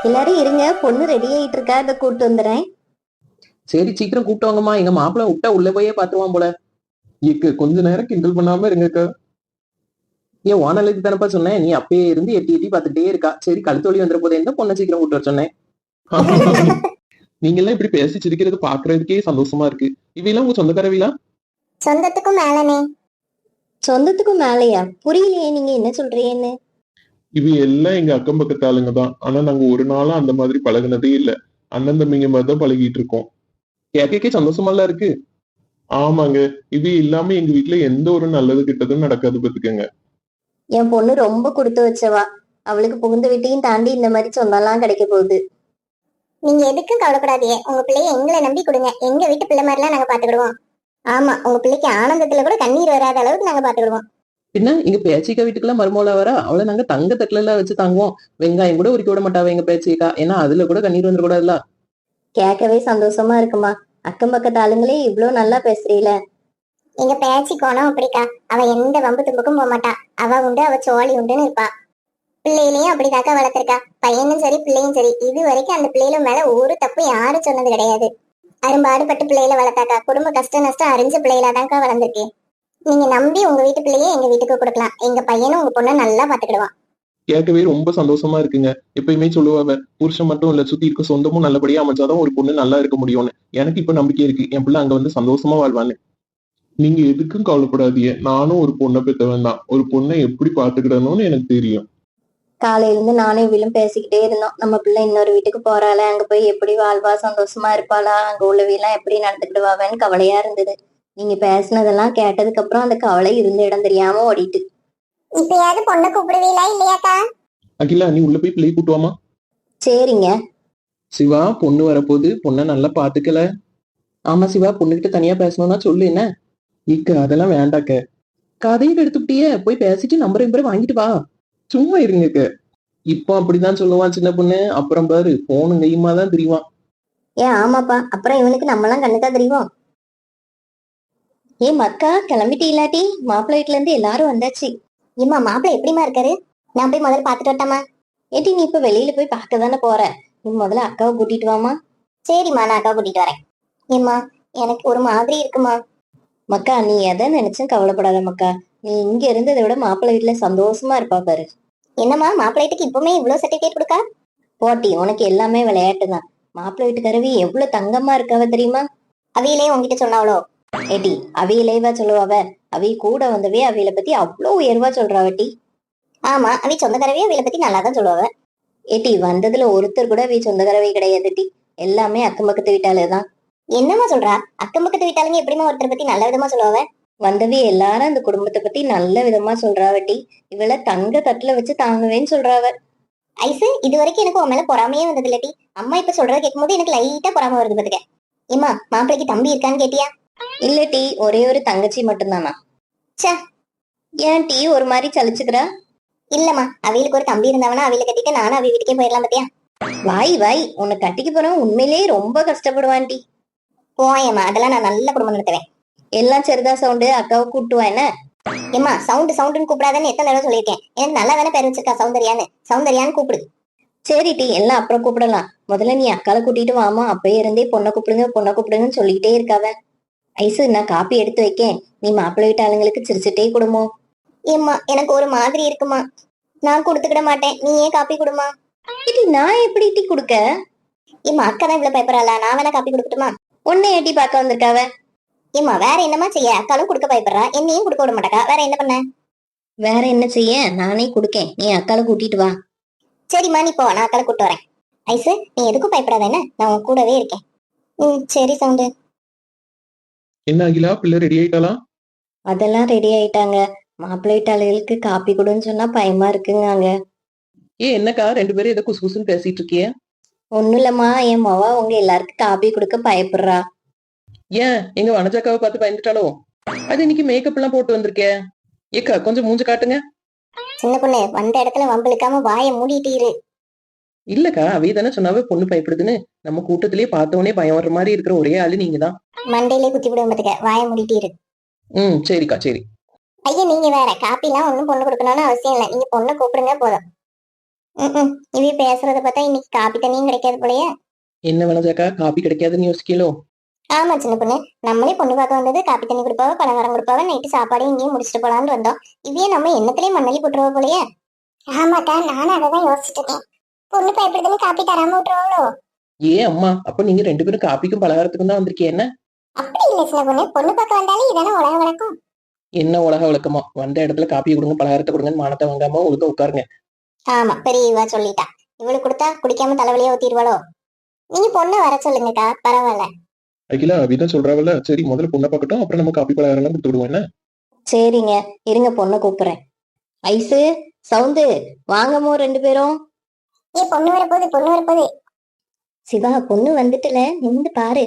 எல்லாரும் இருங்க, பொண்ணு ரெடி ஆயிட்டு இருக்கா, இதை கூட்டு வந்துடுறேன். சரி சீக்கிரம் கூப்பிட்டு வாங்கம்மா. எங்க மாப்பிள்ள விட்டா உள்ள போயே பாத்துருவான் போல. இக்கு கொஞ்ச நேரம் கிண்டல் பண்ணாம இருங்கக்கா. ஏன் ஓனலுக்கு தானப்பா சொன்னேன், நீ அப்பயே இருந்து எட்டி எட்டி பாத்துட்டே இருக்கா. சரி கழுத்து வலி வந்துட போதே இருந்தா பொண்ணை சீக்கிரம் கூட்டு வர சொன்னேன். நீங்க எல்லாம் இப்படி பேசி சிரிக்கிறது பாக்குறதுக்கே சந்தோஷமா இருக்கு. இவையெல்லாம் உங்க சொந்தக்காரவிலா? சொந்தத்துக்கும் மேலனே. சொந்தத்துக்கும் மேலையா? புரியலையே, நீங்க என்ன சொல்றீங்கன்னு. இவ எல்லாம் எங்க அக்கம் பக்கத்து ஆளுங்க தான். ஆனா நாங்க ஒரு நாளும் அந்த மாதிரி பழகுனதே இல்ல. அண்ணன் தம்பிங்க மாதிரி தான் பழகிட்டு இருக்கோம். கேட்கக்கே சந்தோஷமாலாம் இருக்கு. ஆமாங்க. இது இல்லாம எங்க வீட்டுல எந்த ஒரு நல்லது கிட்டதும் நடக்காது பாத்துக்கங்க. என் பொண்ணு ரொம்ப கொடுத்து வச்சவா. அவளுக்கு புகுந்த வீட்டையும் தாண்டி இந்த மாதிரி சொந்தம்லாம் கிடைக்க போகுது. நீங்க எதுக்கும் கவலைப்படாதீங்க. உங்க பிள்ளைய எங்களை நம்பி கொடுங்க. எங்க வீட்டு பிள்ளை மாதிரிலாம் நாங்க பாத்துக்கிடுவோம். ஆமா, உங்க பிள்ளைக்கு ஆனந்தத்துல கூட கண்ணீர் வராத அளவுக்கு நாங்க பாத்துக்கிடுவோம். பின்ன எங்க பேச்சிக்கா வீட்டுக்குலாம் மருமகளா வரா. அவளை நாங்க தங்க தட்டுல எல்லாம் வச்சு தாங்குவோம். வெங்காயம் கூட உரிக்க விட மாட்டாவ எங்க பேச்சிக்கா. ஏன்னா அதுல கூட கண்ணீர் வந்துடக்கூடாதுல்ல. கேட்கவே சந்தோஷமா இருக்குமா. அக்கம் பக்கத்து ஆளுங்களே இவ்வளவு நல்லா பேசுறீல. எங்க பேச்சு கோணம் அப்படிக்கா. அவ எந்த வம்பு தும்புக்கும் போக மாட்டா. அவ உண்டு, அவ சோழி உண்டுன்னு இருப்பா. பிள்ளைகளையும் அப்படிதாக்கா வளர்த்திருக்கா. பையனும் சரி பிள்ளையும் சரி, இது வரைக்கும் அந்த பிள்ளைகள மேல ஒரு தப்பு யாரும் சொன்னது கிடையாது. அரும்பாடுபட்டு பிள்ளைகளை வளர்த்தாக்கா. குடும்ப கஷ்ட நஷ்டம் அறிஞ்ச பிள்ளைகளாதான்க்கா வளர்ந்துருக்கு. நீங்க நம்பி உங்க வீட்டு பிள்ளையே எங்க வீட்டுக்கு கொடுக்கலாம். எங்க பையனும் உங்க பொண்ணை நல்லா பாத்துக்கிடுவான். கேட்கவே ரொம்ப சந்தோஷமா இருக்குங்க. எப்பயுமே சொல்லுவாங்க, புருஷன் மட்டும் இல்ல சுத்தி இருக்க சொந்தமும் நல்லபடியா அமைச்சாதான் ஒரு பொண்ணு நல்லா இருக்க முடியும்னு. எனக்கு இப்ப நம்பிக்கை இருக்கு, என் பிள்ளை அங்க வந்து சந்தோஷமா வாழ்வான்னு. நீங்க எதுக்கும் கவலைப்படாதீங்க. நானும் ஒரு பொண்ணை பெத்தவன் தான். ஒரு பொண்ணை எப்படி பாத்துக்கிடணும்னு எனக்கு தெரியும். காலையில இருந்து நானும் இவளும் பேசிக்கிட்டே இருந்தோம். நம்ம பிள்ளை இன்னொரு வீட்டுக்கு போறாள, அங்க போய் எப்படி வாழ்வா, சந்தோஷமா இருப்பாளா, அங்க உள்ளவையெல்லாம் எப்படி நடந்துக்கிடுவாவேன்னு கவலையா இருந்தது. நீங்க பேசினதெல்லாம் கேட்டதுக்கு அப்புறம் அந்த கவலை இருந்த இடம் தெரியாம ஓடிட்டு. இப்பயாவது பொண்ணை கூப்பிடுவீங்களா இல்லையாக்கா? அகிலா, நீ உள்ள போய் பிள்ளையை கூட்டுவாமா. சரிங்க. சிவா பொண்ணு வரப்போது, பொண்ணை நல்லா பாத்துக்கல. ஆமா சிவா, பொண்ணுகிட்ட தனியா பேசணும்னா சொல்லு என்ன. இக்க அதெல்லாம் வேண்டாக்க. கதையை எடுத்துக்கிட்டியே, போய் பேசிட்டு நம்பர் வாங்கிட்டு வா. சும்மா இருங்கக்க. இப்போ அப்படிதான் சொல்லுவான் சின்ன பொண்ணு. அப்புறம் பாரு போனும் கையுமா தான் தெரியுவான். ஏன் ஆமாப்பா, அப்புறம் இவனுக்கு நம்மலாம் கண்ணுக்கா தெரியும். ஏன் மக்கா கிளம்பிட்டு இல்லாட்டி? மாப்பிள்ளை வீட்டுல இருந்து எல்லாரும் வந்தாச்சு. ஏம்மா மாப்பிள்ளை எப்படிமா இருக்காரு? நான் போய் முதல்ல பாத்துட்டு வரட்டாமா? ஏட்டி, நீ இப்ப வெளியில போய் பார்க்க தானே போற. நீ முதல்ல அக்காவை கூட்டிட்டு வாமா. சரிம்மா, நான் அக்கா கூட்டிட்டு வரேன். ஏம்மா, எனக்கு ஒரு மாதிரி இருக்குமா. மக்கா, நீ எதை நினைச்சும் கவலைப்படாத மக்கா. நீ இங்க இருந்ததை விட மாப்பிள்ளை வீட்டுல சந்தோஷமா இருப்பா பாரு. என்னம்மா மாப்பிள்ளைக்கு இப்பவுமே இவ்வளவு சர்டிபிகேட் கொடுக்கா? போட்டி, உனக்கு எல்லாமே விளையாட்டு தான். மாப்பிள்ளை வீட்டுக்காரவி எவ்வளவு தங்கமா இருக்காவ தெரியுமா. அவையிலே உங்ககிட்ட சொன்னாவளோ? ஏட்டி, அவியலேவா சொல்லுவாவ. அவி கூட வந்தவே அவியலை பத்தி அவ்வளோ உயர்வா சொல்றாவட்டி. ஆமா, அவை சொந்தக்காரவே அவையில பத்தி நல்லா தான் சொல்லுவாவ. ஏட்டி, வந்ததுல ஒருத்தர் கூட அவி சொந்தக்காரவே கிடையாது டி. எல்லாமே அக்கம் பக்கத்து வீட்டாலேதான். என்னம்மா சொல்றா? அக்கம் பக்கத்து வீட்டாளுங்க எப்படிமா ஒருத்தரை பத்தி நல்ல விதமா சொல்லுவாவ? வந்தவே எல்லாரும் அந்த குடும்பத்தை பத்தி நல்ல விதமா சொல்றாவட்டி. இவளை தங்க தட்டுல வச்சு தாங்குவேன்னு சொல்றாவ. ஐசு, இது வரைக்கும் எனக்கு உன் மேல பொறாமையே வந்தது இல்லாட்டி. அம்மா இப்ப சொல்றத கேட்கும்போது எனக்கு லைட்டா பொறாம வருது பாத்துக்க. ஏம்மா, மாப்பிள்ளைக்கு தம்பி இருக்கான்னு கேட்டியா? இல்ல டி, ஒரே ஒரு தங்கச்சி மட்டும்தானா. ச்சே. ஏன் டி ஒரு மாதிரி சலிச்சுக்கிறா? இல்லம்மா, அவிகளுக்கு ஒரு தம்பி இருந்தவனா அவில கட்டிட்டு நானும் அவி வீட்டுக்கே போயிடலாம் பாத்தியா. வாய் வாய், உன்னை கட்டிக்கு போறவன் உண்மையிலேயே ரொம்ப கஷ்டப்படுவான் டி. போயம்மா, அதெல்லாம் நான் நல்ல குடும்பம் நடத்துவேன். எல்லாம் சரிதா சவுண்டு. அக்காவை கூட்டுவா என்ன. ஏம்மா, சவுண்டுன்னு கூப்பிடாதன்னு எத்தனை தடவை சொல்லியிருக்கேன். எனக்கு நல்லா தானே பேர் வச்சிருக்கா, சௌந்தர்யான்னு. சௌந்தர்யான்னு கூப்பிடு. சரி டி, எல்லாம் அப்புறம் கூப்பிடலாம். முதல்ல நீ அக்காவை கூட்டிட்டு வாமா. அப்பயே இருந்தே பொண்ணை கூப்பிடுங்கன்னு சொல்லிக்கிட்டே இருக்காவ. ஐசு, நான் காப்பி எடுத்து வைக்கேன். நீ மாப்பிள்ளை வீட்டு ஆளுங்களுக்கு சிரிச்சுட்டே கொடுமோ. ஏம்மா, எனக்கு ஒரு மாதிரி இருக்குமா. நான் கொடுத்துக்கிட மாட்டேன். நீ ஏன் காப்பி கொடுமா. இது நான் எப்படி டீ கொடுக்க? ஏம்மா, அக்கா தான் இவ்வளவு பயப்படுறாளா? நான் வேணா காப்பி கொடுக்கட்டுமா? உன்னை ஏட்டி பார்க்க வந்திருக்காவ. ஏம்மா, வேற என்னமா செய்ய? அக்காலும் கொடுக்க பயப்படுறா, என்னையும் கொடுக்க விட மாட்டாக்கா. வேற என்ன பண்ண? வேற என்ன செய்ய, நானே கொடுக்கேன். நீ அக்காவை கூட்டிட்டு வா. சரிம்மா, நீ போ, நான் அக்காலை கூட்டு வரேன். ஐசு, நீ எதுக்கும் பயப்படாத என்ன, நான் உன் கூடவே இருக்கேன். சரி சவுண்டு. என்ன அகிலா, பிள்ளை ரெடி ஆயிட்டாளா? அதெல்லாம் ரெடி ஆயிட்டாங்க. மாப்பிள்ளை வீட்டு ஆளுகளுக்கு காப்பி கொடுன்னு சொன்னா பயமா இருக்குங்க. என்னக்கா ரெண்டு பேரும் ஏதோ குசு குசுன்னு பேசிட்டு இருக்கிய? ஒண்ணும் இல்லம்மா, என் மவா உங்க எல்லாருக்கும் காப்பி கொடுக்க பயப்படுறா. ஏன் எங்க வனஜாக்காவை பார்த்து பயந்துட்டாலோ? அது இன்னைக்கு மேக்கப் எல்லாம் போட்டு வந்திருக்கே. ஏக்கா கொஞ்சம் மூஞ்ச காட்டுங்க. சின்ன பொண்ணு, வந்த இடத்துல வம்பிழுக்காம வாயை மூடிட்டு இரு. இல்லக்கா, அவை தானே சொன்னாவே பொண்ணு பயப்படுதுன்னு. நம்ம கூட்டத்திலேயே பார்த்தவனே பயம் வர்ற மாதிரி இருக்கிற ஒரே ஆளு நீங்க தான். மண்டையிலே குத்தி விட மாட்டேங்க, வாயை மூடிட்டு இரு. சரிக்கா சரி. ஐயா, நீங்க வேற காப்பி எல்லாம் ஒண்ணும் பொண்ணு கொடுக்கணும்னு அவசியம் இல்லை. நீங்க பொண்ணை கூப்பிடுங்க போதும். ம் இவ பேசுறத பார்த்தா இன்னைக்கு காப்பி தண்ணியும் கிடைக்காது போலயே. என்ன வனஜாக்கா, காப்பி கிடைக்காதுன்னு யோசிக்கலோ? ஆமா சின்ன பொண்ணு, நம்மளே பொண்ணு பார்க்க வந்தது காப்பி தண்ணி கொடுப்பாவ பலகாரம் கொடுப்பாவ நைட்டு சாப்பாடு இங்கேயும் முடிச்சுட்டு போலான்னு வந்தோம். இவையே நம்ம எண்ணத்திலயும் மண்ணலி போட்டுருவ போலயே. ஆமாக்கா, நானும் அதான் யோசிச்சுட்டு இருக்கேன். பொண்ணு பயப்படுதுன்னு காப்பி தராம விட்டுருவாங்களோ? ஏன் அம்மா, அப்ப நீங்க 2 பேரும் காப்பிக்கும் பலகாரத்துக்கும் தான் வந்திருக்கீங்க என்ன? அப்படி இல்ல சின்ன பொண்ணு, பொண்ணு பார்க்க வந்தாலே இதானே உலக வழக்கம். என்ன உலக வழக்கமா? வந்த இடத்துல காப்பியை கொடுங்க பலகாரத்தை கொடுங்கன்னு மானத்தை வாங்காம ஒழுங்கா உட்காருங்க. ஆமா, பெரியவா சொல்லிட்டா. இவளுக்கு கொடுத்தா குடிக்காம தலைவலியே ஊத்திடுவாளோ? நீங்க பொண்ணை வர சொல்லுங்கக்கா, பரவாயில்ல. அகிலா அபிதான் சொல்றாவல்ல, சரி முதல்ல பொண்ணை பார்க்கட்டும், அப்புறம் நம்ம காப்பி பலகாரம் எல்லாம் கொடுத்து விடுவோம் என்ன? சரிங்க, இருங்க பொண்ணை கூப்பிடுறேன். ஐசு, சவுந்து, வாங்கமோ 2 பேரும். பொண்ணு வரப்போகுது, பொண்ணு வரப்போகுது. சிவா, பொண்ணு வந்துட்டுல, நின்று பாரு.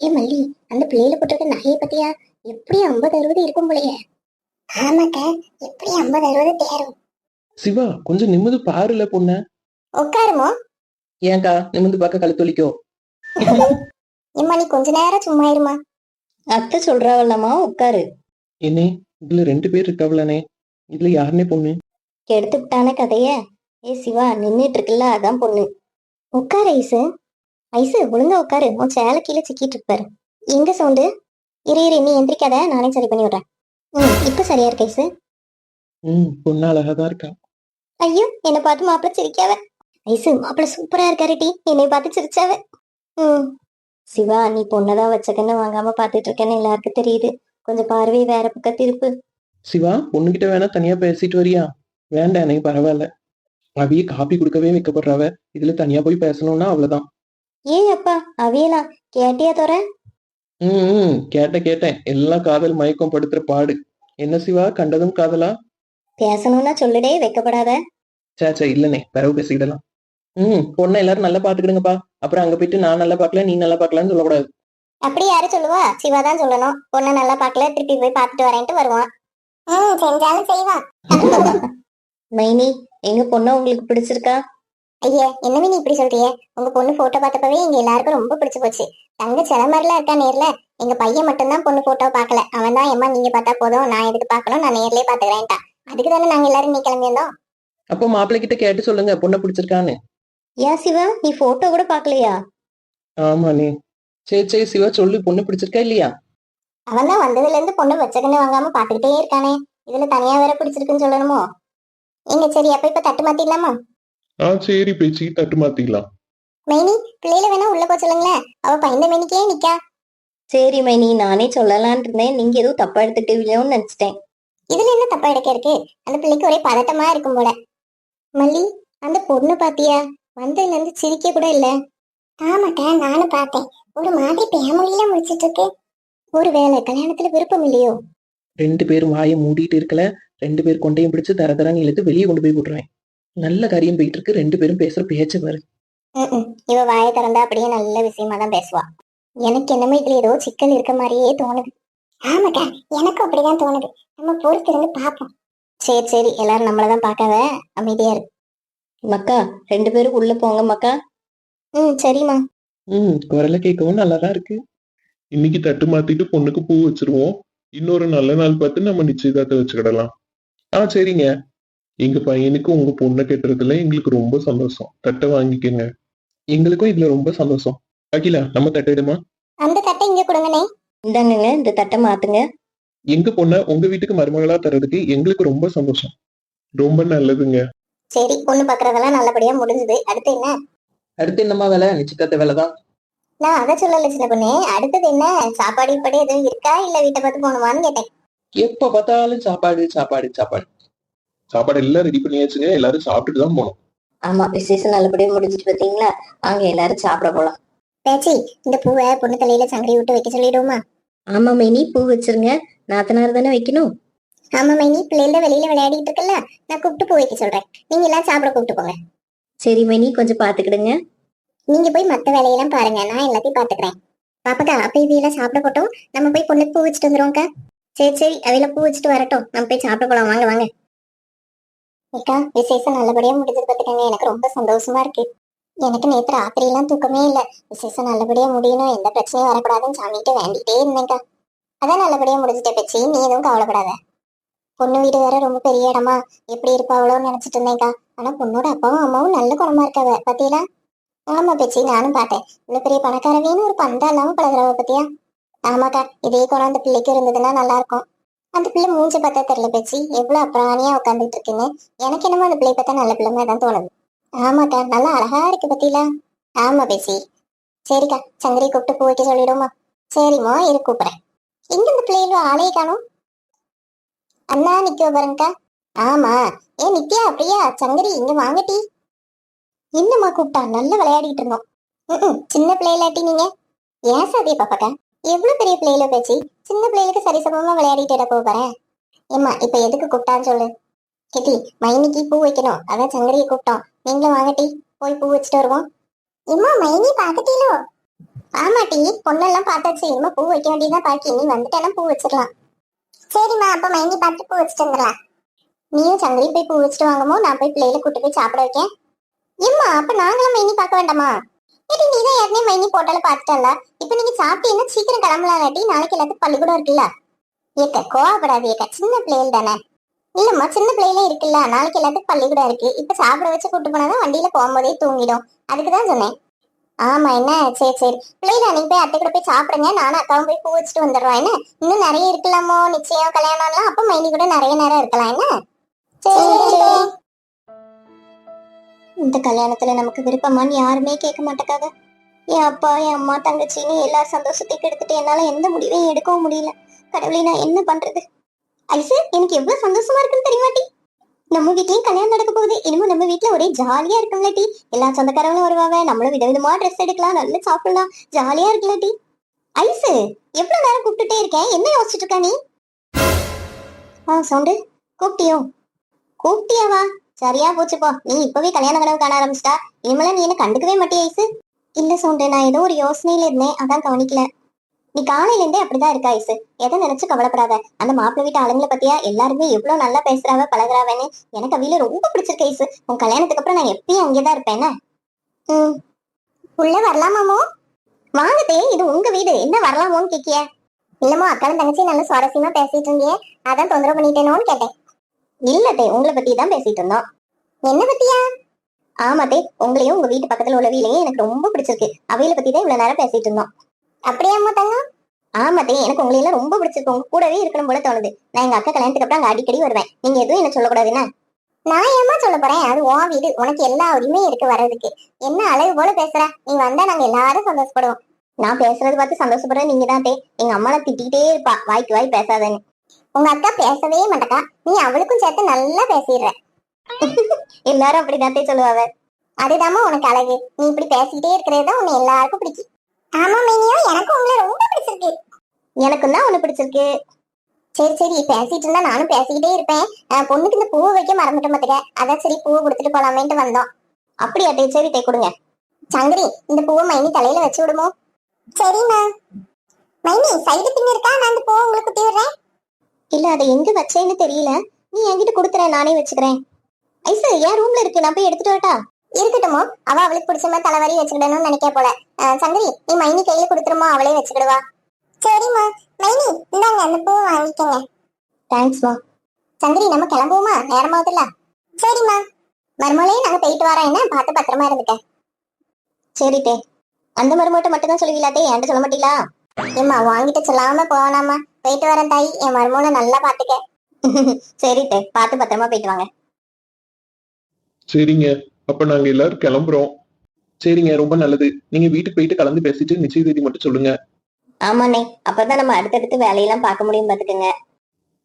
மல்லி, அந்த பிள்ளையில போட்டிருக்க நகையை பத்தியா? எப்படி 50-60 இருக்கும் போலயே. ஆமாக்கா, எப்படி 50-60 தேரும். சிவா, கொஞ்சம் நிமிந்து பாருல பொண்ண. உட்காருமோ. ஏன்க்கா நிமிந்து பார்க்க கழுத்தொலிக்கோ? நீ கொஞ்ச நேரம் சும்மா இருமா. அத்தை சொல்றாவல்லம்மா, உட்காரு. என்னே, இதுல 2 பேர் இருக்காவலானே, இதுல யாருனே பொண்ணு? கெடுத்துட்டான கதைய. ஏ சிவா, நின்னுட்டு இருக்குல்ல, அதான் பொண்ணு. உட்காரு ஐசு. ஐசு, ஒழுங்கா உட்காரு, உன் சேலை கீழே சிக்கிட்டு இருப்பாரு. எங்க சவுண்டு? இரு நீ எந்திரிக்காத, நானே சரி பண்ணி விடுறேன். இப்ப சரியா இருக்கு ஐசு. பொண்ணு அழகாதான் இருக்கா. ஐயோ, என்னை பார்த்து மாப்பிள்ள சிரிக்காவ. ஐசு, மாப்பிள்ள சூப்பரா இருக்காரு டி, என்னை பார்த்து சிரிச்சாவ. சிவா, நீ பொண்ணதான் வச்சக்கன்னு வாங்காம பாத்துட்டு இருக்கேன்னு எல்லாருக்கும் தெரியுது. கொஞ்சம் பார்வை வேற பக்கம் திருப்பு. சிவா, பொண்ணுகிட்ட வேணா தனியா பேசிட்டு வரியா? வேண்டாம், எனக்கு பரவாயில்ல. அவிய காப்பி கொடுக்கவே வைக்கப்படுறாவ, இதுல தனியா போய் பேசணும்னா அவ்வளவுதான். ஏய் அப்பா, அவியலா கேட்டியா தோற? கேட்டேன். எல்லாம் காதல் மயக்கம் படுத்துற பாடு. என்ன சிவா, கண்டதும் காதலா? பேசணும்னா சொல்லுடே, வைக்கப்படாத. சேச்சா இல்லனே, பிறகு பேசிக்கிடலாம். பொண்ணை எல்லாரும் நல்லா பாத்துக்கிடுங்கப்பா. அப்புறம் அங்க போயிட்டு நான் நல்லா பாக்கல, நீ நல்லா பாக்கலான்னு சொல்லக்கூடாது. அப்படி யாரு சொல்லுவா? சிவா தான் சொல்லணும். பொண்ணை நல்லா பார்க்கல, திருப்பி போய் பார்த்துட்டு வரேன்ட்டு வருவான். செஞ்சாலும் செய்வான். மைனி, எங்க பொண்ணு உங்களுக்கு பிடிச்சிருக்கா? ஐயா, என்னவே நீ இப்படி சொல்றிய? உங்க பொண்ணு போட்டோ பார்த்தப்பவே எங்க எல்லாருக்கும் ரொம்ப பிடிச்சு போச்சு. தங்க சில மாதிரிலாம் இருக்கா நேர்ல. எங்க பையன் மட்டும்தான் பொண்ணு போட்டோ பார்க்கல. அவன் தான் ஏமா நீங்க பார்த்தா போதும், நான் எதுக்கு பார்க்கணும், நான் நேர்லயே பாத்துக்கிறேன்ட்டா. அதுக்கு தானே நாங்க எல்லாரும் நீ கிளம்பியிருந்தோம். அப்போ மாப்பிள்ளை கிட்ட கேட்டு சொல்லுங்க பொண்ணை பிடிச்சிருக்கான்னு. ஏன் சிவா, நீ போட்டோ கூட பாக்கலையா? ஆமாண்ணே. சரி சிவா, சொல்லு, பொண்ணு பிடிச்சிருக்கா இல்லையா? அவன் தான் வந்ததுல இருந்து பொண்ணு வச்சக்கன்னு வாங்காம பாத்துக்கிட்டே இருக்கானே. இதுல தனியா வேற பிடிச்சிருக்குன்னு சொல்லணுமோ? எங்க சரி, அப்ப இப்ப தட்டு மாத்திடலாமா? சரி பேச்சு, தட்டு மாத்திக்கலாம். மைனி, பிள்ளையில வேணா உள்ள போக சொல்லுங்களேன். அவ பயந்த மைனிக்கே நிக்கா. சரி மைனி, நானே சொல்லலான் இருந்தேன். நீங்க எதுவும் தப்பா எடுத்துக்கிட்டீங்களோன்னு நினைச்சிட்டேன். இதுல என்ன தப்பா எடுக்க இருக்கு? அந்த பிள்ளைக்கு ஒரே பதட்டமா இருக்கும் போல. மல்லி, அந்த பொண்ணு பாத்தியா? வந்ததுல இருந்து சிரிக்க கூட இல்ல. ஆமாக்கா, நானும் பார்த்தேன். ஒரு மாதிரி பேமொழியில முடிச்சிட்டு இருக்கு. ஒருவேளை கல்யாணத்துல விருப்பம் இல்லையோ? 2 பேரும் வாயை மூடிட்டு இருக்கல, 2 பேர் கொண்டையும் பிடிச்சு தரன்னு இழுத்து வெளியே கொண்டு போய் போட்டுருவேன். நல்ல காரியம் போயிட்டு இருக்கு, 2 பேரும் பேசுற பேச்ச பாரு. இவ வாயை திறந்தா அப்படியே நல்ல விஷயமா தான் பேசுவா. எனக்கு என்னமோ இதுல ஏதோ சிக்கல் இருக்க மாதிரியே தோணுது. ஆமாக்கா, எனக்கும் அப்படிதான் தோணுது. நம்ம பொறுத்து இருந்து பாப்போம். சரி, எல்லாரும் நம்மளதான் பார்க்காத, அமைதியா இருக்கு. மக்கா, 2 பேரும் உள்ள போங்க மக்கா. சரிம்மா. குரலை கேட்கவும் நல்லாதான் இருக்கு. இன்னைக்கு தட்டு மாத்திட்டு பொண்ணுக்கு பூ வச்சிருவோம். இன்னொரு நல்ல நாள் பார்த்து நம்ம நிச்சயதார்த்தம் வச்சுக்கிடலாம். சரிங்க. எங்க பையனுக்கு உங்க பொண்ணை கெட்டுறதுல எங்களுக்கு ரொம்ப சந்தோஷம். தட்டை வாங்கிக்கங்க. எங்களுக்கும் இதுல ரொம்ப சந்தோஷம். அகிலா, நம்ம தட்டிடுமா? அந்த தட்டை இங்க கொடுங்கண்ணே. இந்தாங்க, இந்த தட்டை மாத்துங்க. எங்க பொண்ணை உங்க வீட்டுக்கு மருமகளா தர்றதுக்கு எங்களுக்கு ரொம்ப சந்தோஷம். ரொம்ப நல்லதுங்க. சரி, பொண்ணு பாக்குறதெல்லாம் நல்லபடியா முடிஞ்சது. அடுத்து என்ன? அடுத்து என்னம்மா வேலை? நிச்சயதார்த்த வேலைதான். நான் அதை சொல்லல சின்ன பொண்ணு. அடுத்தது என்ன? சாப்பாடு இப்படி எதுவும் இருக்கா, இல்ல வீட்டை பார்த்து போகணுமான்னு கேட்டேன். எப்ப பார்த்தாலும் சாப்பாடு சாப்பாடு சாப்பாடு. சாப்பாடு எல்லாம் ரெடி பண்ணியாச்சுங்க, எல்லாரும் சாப்பிட்டுட்டு தான் போனோம். ஆமா, விசேஷம் நல்லபடியா முடிஞ்சிட்டு பாத்தீங்களா? அங்க எல்லாரும் சாப்பிட போலாம். பேச்சி, இந்த பூவை பொண்ணு தலையில சங்கரி விட்டு வைக்க சொல்லிடுவோமா? ஆமா மைனி, பூ வச்சிருங்க. நாத்தனார் தானே வைக்கணும். ஆமா மைனி, பிள்ளைல வெளியில விளையாடிட்டு இருக்கல, நான் கூப்பிட்டு பூ வைக்க சொல்றேன். நீங்க எல்லாம் சாப்பிட கூப்பிட்டு போங்க. சரி மைனி, கொஞ்சம் பாத்துக்கிடுங்க. நீங்க போய் மத்த வேலையெல்லாம் பாருங்க, நான் எல்லாத்தையும் பாத்துக்கிறேன். பாப்பாக்கா, அப்ப இவையெல்லாம் சாப்பிட போட்டோம். நம்ம போய் பொண்ணுக்கு பூ வச்சுட்டு வந்துருவோம்க்கா. சரி, அவையில பூ வச்சுட்டு வரட்டும், நம்ம போய் சாப்பிட போலாம். வாங்க. அக்கா, விசேஷம் நல்லபடியா முடிஞ்சது பார்த்துக்கங்க. எனக்கு ரொம்ப சந்தோஷமா இருக்கு. எனக்கு நேற்று ராத்திரி எல்லாம் தூக்கமே இல்லை. விசேஷம் நல்லபடியா முடியணும், எந்த பிரச்சனையும் வரக்கூடாதுன்னு சாமிகிட்ட வேண்டிட்டே இருந்தேங்க்கா. அதான் நல்லபடியா முடிஞ்சிட்ட பேச்சு, நீ எதுவும் கவலைப்படாத. பொண்ணு வீடு வேற ரொம்ப பெரிய இடமா, எப்படி இருப்பாவளோன்னு நினைச்சிட்டு இருந்தேங்க்கா. ஆனா பொண்ணோட அப்பாவும் அம்மாவும் நல்ல குணமா இருக்காவ பாத்தீங்களா? ஆமா பேச்சி, நானும் பார்த்தேன். இவ்வளவு பெரிய பணக்காரவின்னு ஒரு பந்தா இல்லாம பழகுறவ பத்தியா? ஆமாக்கா, இதே குணம் அந்த பிள்ளைக்கு இருந்ததுன்னா நல்லா இருக்கும். அந்த பிள்ளை மூஞ்சி பார்த்தா தெரியல பேச்சி, எவ்வளவு அப்புறாணியா உட்காந்துட்டு இருக்குன்னு. எனக்கு என்னமோ அந்த பிள்ளை பார்த்தா நல்ல பிள்ளைமே தான் தோணுது. ஆமாக்கா, நல்லா அழகா இருக்கு பத்தியில. ஆமா பேச்சி. சரிக்கா, சங்கரி கூப்பிட்டு பூ வைக்க சொல்லிடுமா? சரிம்மா, இரு கூப்பிடுறேன். எங்க இந்த பிள்ளைகளும் ஆளையே காணும்? அண்ணா நிக்க பாருங்கக்கா. ஆமா. ஏன் நித்யா, பிரியா, சங்கரி இங்க வாங்கட்டி. என்னம்மா கூப்பிட்டா? நல்லா விளையாடிட்டு இருந்தோம். சின்ன பிள்ளைகளாட்டி நீங்க. ஏன் சதிய பாப்பாக்கா, எவ்வளவு பெரிய பிள்ளைகள பேச்சு, சின்ன பிள்ளைகளுக்கு சரிசமமா விளையாடிட்டு இருக்க போறேன். ஏம்மா இப்ப எதுக்கு கூப்பிட்டான்னு சொல்லு. கேட்டி, மைனிக்கு பூ வைக்கணும், அதான் சங்கரியை கூப்பிட்டோம். நீங்களும் வாங்கட்டி, போய் பூ வச்சுட்டு வருவோம். இம்மா மைனி பாத்துட்டீங்களோ? ஆமாட்டி, பொண்ணெல்லாம் பார்த்தாச்சு. இனிமே பூ வைக்க வேண்டியதான் பாக்கி. நீ வந்துட்டேன்னா பூ வச்சிடலாம். சரிம்மா, அப்ப மைனி பார்த்து பூ வச்சுட்டு வந்துடலாம். நீயும் சங்கரி போய் பூ வச்சுட்டு வாங்கமோ, நான் போய் பிள்ளைகளை கூட்டு போய் சாப்பிட வைக்கேன். ஏம்மா அப்ப நாங்களும் மைனி பார்க்க வேண்டாமா? ஏடி, நீ தான் ஏற்கனவே மைனி போட்டால பாத்துட்டல. இப்ப நீங்க சாப்பிட்டீங்கன்னா சீக்கிரம் கிளம்பலாம். நாளைக்கு எல்லாத்துக்கும் பள்ளிக்கூடம் இருக்குல்ல. ஏக்க கோவப்படாது ஏக்க, சின்ன பிள்ளைகள் தானே. இல்லம்மா, சின்ன பிள்ளைகளே இருக்குல்ல, நாளைக்கு எல்லாத்துக்கும் பள்ளிக்கூடம் இருக்கு. இப்ப சாப்பிட வச்சு கூட்டு போனாதான் வண்டியில போகும்போதே தூங்கிடும். அதுக்குதான் சொன்னேன். ஆமா என்ன, சரி சரி பிள்ளைல, நீங்க போய் அத்தை கூட போய் சாப்பிடுங்க. நானும் அக்காவும் போய் பூ வச்சுட்டு வந்துடுறோம். என்ன இன்னும் நிறைய இருக்கலாமோ, நிச்சயம் கல்யாணம் எல்லாம். அப்ப மைனி கூட நிறைய நேரம் இருக்கலாம். என்ன சரி. இந்த கல்யாணத்துல நமக்கு விருப்பமான்னு யாருமே கேட்க மாட்டேக்காத. என் அப்பா, என் அம்மா, தங்கச்சின்னு எல்லாரும் சந்தோஷத்தையும் எடுத்துட்டு என்னால எந்த முடிவையும் எடுக்கவும் முடியல. கடவுளே, நான் என்ன பண்றது? ஐசு, எனக்கு எவ்வளவு சந்தோஷமா இருக்குன்னு தெரியுமாட்டி? நம்ம வீட்லயும் கல்யாணம் நடக்க போகுது. இனிமே நம்ம வீட்டுல ஒரே ஜாலியா இருக்கும்லட்டி. எல்லா சொந்தக்காரங்களும் வருவாங்க, நம்மளும் விதவிதமா ட்ரெஸ் எடுக்கலாம், நல்லா சாப்பிடலாம், ஜாலியா இருக்குல்லட்டி. ஐசு, எவ்வளவு நேரம் கூப்பிட்டுட்டே இருக்கேன், என்ன யோசிச்சுட்டு இருக்கா நீ? சவுண்டு கூப்பிட்டியோ? கூப்பிட்டியாவா? சரியா போச்சுப்பா, நீ இப்பவே கல்யாண கனவு காண ஆரம்பிச்சிட்டா. இனிமேல நீ என்ன கண்டுக்கவே மாட்டியா ஐசு? இல்ல சவுண்டு, நான் ஏதோ ஒரு யோசனையில இருந்தேன், அதான் கவனிக்கல. நீ காலையில இருந்தே அப்படிதான் இருக்கா ஐசு. எதை நினைச்சு கவலைப்படாத. அந்த மாப்பிள்ளை வீட்டு ஆளுங்களை பத்தியா எல்லாருமே எவ்வளவு நல்லா பேசுறாவ பழகுறாவன்னு எனக்கு அவையில ரொம்ப பிடிச்சிருக்கு ஐசு. உன் கல்யாணத்துக்கு அப்புறம் நான் எப்பயும் அங்கேதான் இருப்பேன். உள்ள வரலாமாமோ? வாங்கத்தே, இது உங்க வீடு, என்ன வரலாமோன்னு கேக்கிய? இல்லமோ, அக்காலும் தங்கச்சி நல்ல சுவாரஸ்யமா பேசிட்டு இருந்தியே, அதான் தொந்தரவு பண்ணிட்டேனோன்னு கேட்டேன். இல்லத்தே, உங்களை பத்தி தான் பேசிட்டு இருந்தோம். என்ன பத்தியா? ஆமாத்தே, உங்களையும் உங்க வீட்டு பக்கத்துல உள்ளவையிலையும் எனக்கு ரொம்ப பிடிச்சிருக்கு. அவையில பத்தி தான் இவ்வளவு நேரம் பேசிட்டு இருந்தோம். அப்படியாம்மா தங்கம்? ஆமாத்தே, எனக்கு உங்களையெல்லாம் ரொம்ப பிடிச்சிருக்கு. உங்க கூடவே இருக்கணும் போல தோணுது. நான் எங்க அக்கா கல்யாணத்துக்கு அப்புறம் அங்க அடிக்கடி வருவேன். நீங்க எதுவும் என்ன சொல்லக்கூடாது. என்ன நான் ஏமா சொல்ல போறேன்? அது உன் வீடு, உனக்கு எல்லா உரிமையும் இருக்கு வர்றதுக்கு. என்ன அழகு போல பேசுற, நீ வந்தா நாங்க எல்லாரும் சந்தோஷப்படுவோம். நான் பேசுறது பார்த்து சந்தோஷப்படுற நீங்க தான் தே. எங்க அம்மா திட்டிகிட்டே இருப்பா, வாய்க்கு வாய் பேசாதேன்னு. உங்க அக்கா பேசவே மாட்டக்கா, நீ அவளுக்கும் சேர்த்து நல்லா பேசிடுற. எல்லாரும் அப்படிதான் சொல்லுவாங்க. அதுதாம்மா உனக்கு அழகு, நீ இப்படி பேசிக்கிட்டே இருக்கிறது உன்னை எல்லாருக்கும் பிடிக்கும். ஆமா மைனியோ, எனக்கும் உங்களை ரொம்ப பிடிச்சிருக்கு. எனக்கும் தான் உன்னை பிடிச்சிருக்கு. சரி சரி, பேசிட்டு இருந்தா நானும் பேசிக்கிட்டே இருப்பேன். பொண்ணுக்கு இந்த பூவை வைக்க மறந்துட்டு மாத்துக்க, அதான் சரி பூவை கொடுத்துட்டு போலாமேன்ட்டு வந்தோம். அப்படியா தே? சரி தே, கொடுங்க. சங்கரி, இந்த பூவை மைனி தலையில வச்சு விடுமோ? சரிம்மா. மைனி, சைடு பின் இருக்கா? நான் இந்த பூவை உங்களுக்கு குத்தி விடுறேன். இல்ல, அதை எங்க வச்சேன்னு தெரியல, நீ என்கிட்ட கொடுத்துற, நானே வச்சுக்கிறேன். ஐசு, என் ரூம்ல இருக்கு, நான் போய் எடுத்துட்டு வரட்டா? இருக்கட்டுமோ, அவ அவளுக்கு பிடிச்ச மாதிரி தலைவரி வச்சுக்கிடணும்னு நினைக்க போல. சங்கரி, நீ மைனி கையில கொடுத்துருமோ, அவளே வச்சுக்கிடுவா. சரிம்மா. மைனி, இந்தாங்க அந்த பூ வாங்கிக்கோங்க. தேங்க்ஸ்மா. சங்கரி, நம்ம கிளம்புவோமா? நேரமாவதுல்ல. சரிம்மா. மருமகளே, நாங்க போயிட்டு வரோம். என்ன பார்த்து பத்திரமா இருந்துக்க. சரி தே. அந்த மருமகிட்ட மட்டும் தான் சொல்லுவீங்களாத்தே, என்கிட்ட சொல்ல மாட்டீங்களா? ஏம்மா, வாங்கிட்டு சொல்லாம போனாமா. போயிட்டு வரேன் தாய், என் மருமகளை நல்லா பாத்துக்க. சரி தே, பார்த்து பத்திரமா போயிட்டு வாங்க. சரிங்க, அப்ப நாங்க எல்லாரும் கிளம்புறோம். சரிங்க, ரொம்ப நல்லது. நீங்க வீட்டுக்கு போயிட்டு கலந்து பேசிட்டு நிச்சய தேதி மட்டும் சொல்லுங்க. ஆமாண்ணே, அப்பதான் நம்ம அடுத்தடுத்து வேலையெல்லாம் பார்க்க முடியும் பாத்துக்கங்க.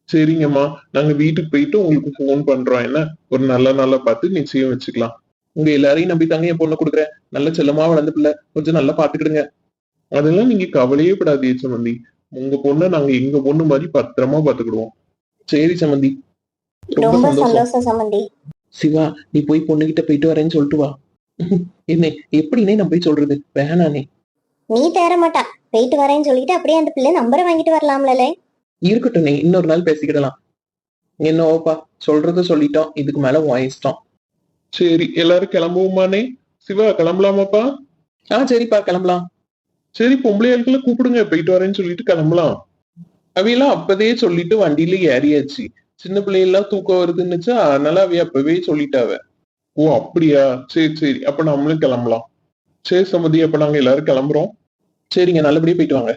சரிங்கம்மா, நாங்க வீட்டுக்கு போயிட்டு உங்களுக்கு போன் பண்றோம். என்ன ஒரு நல்ல நாளா பார்த்து நிச்சயம் வச்சுக்கலாம். உங்க எல்லாரையும் நம்பி தாங்க என் பொண்ணை கொடுக்குறேன். நல்ல செல்லமா வளர்ந்த பிள்ளை, கொஞ்சம் நல்லா பாத்துக்கிடுங்க. அதெல்லாம் நீங்க கவலையே படாதீங்க சம்பந்தி. உங்க பொண்ணை நாங்க எங்க பொண்ணு மாதிரி பத்திரமா பாத்துக்கிடுவோம். சரி சம்பந்தி, ரொம்ப சந்தோஷம் சம்பந்தி. சிவா, நீ போய் பொண்ணுகிட்ட போயிட்டு வரேன்னு சொல்லிட்டு வா. என்ன எப்படின்னே நான் போய் சொல்றது? வேணானே. நீ தேர மாட்டா, போயிட்டு வரேன்னு சொல்லிட்டு அப்படியே அந்த பிள்ளை நம்பரை வாங்கிட்டு வரலாம்ல. இருக்கட்டும், நீ இன்னொரு நாள் பேசிக்கிடலாம். என்னோப்பா, சொல்றத சொல்லிட்டோம், இதுக்கு மேல வாயிச்சிட்டோம். சரி, எல்லாரும் கிளம்புவோமானே? சிவா, கிளம்பலாமாப்பா? சரிப்பா, கிளம்பலாம். சரி, பொம்பளையாளுக்குள்ள கூப்பிடுங்க, போயிட்டு வரேன்னு சொல்லிட்டு கிளம்பலாம். அவையெல்லாம் அப்பதே சொல்லிட்டு வண்டியில ஏறியாச்சு. சின்ன பிள்ளையெல்லாம் தூக்கம் வருதுன்னுச்சா, அதனால அவைய அப்பவே சொல்லிட்டாவ. ஓ அப்படியா, சரி சரி, அப்ப நம்மளும் கிளம்பலாம். சரி சம்மதி, அப்ப நாங்க எல்லாரும் கிளம்புறோம். சரிங்க, நல்லபடியா போயிட்டு வாங்க.